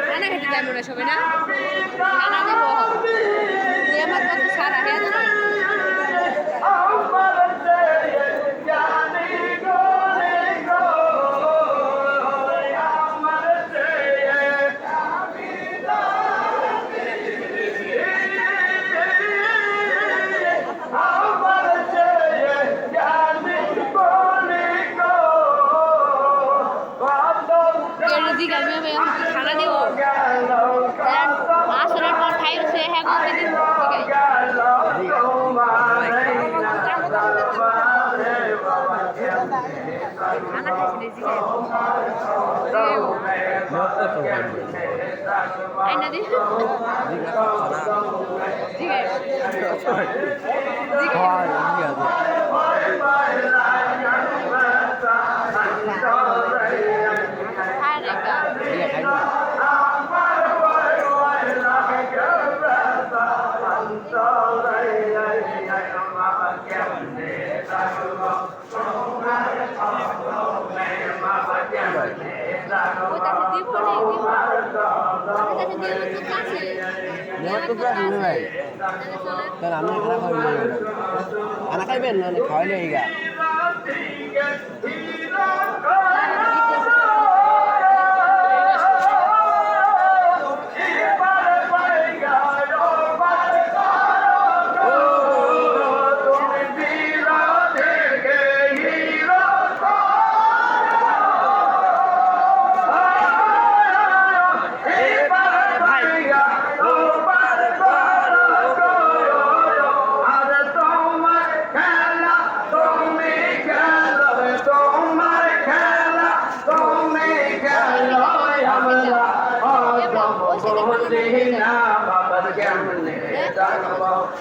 খানা খেতে যাই মনে সবাই না খানা দেবো আমার কত সারা হয়ে যাবে খানা দেব আসরের পর খাইছে হ্যাঁ খানা খাইছি আইনা দি anak kayak ben nih kau ini juga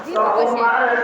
Dia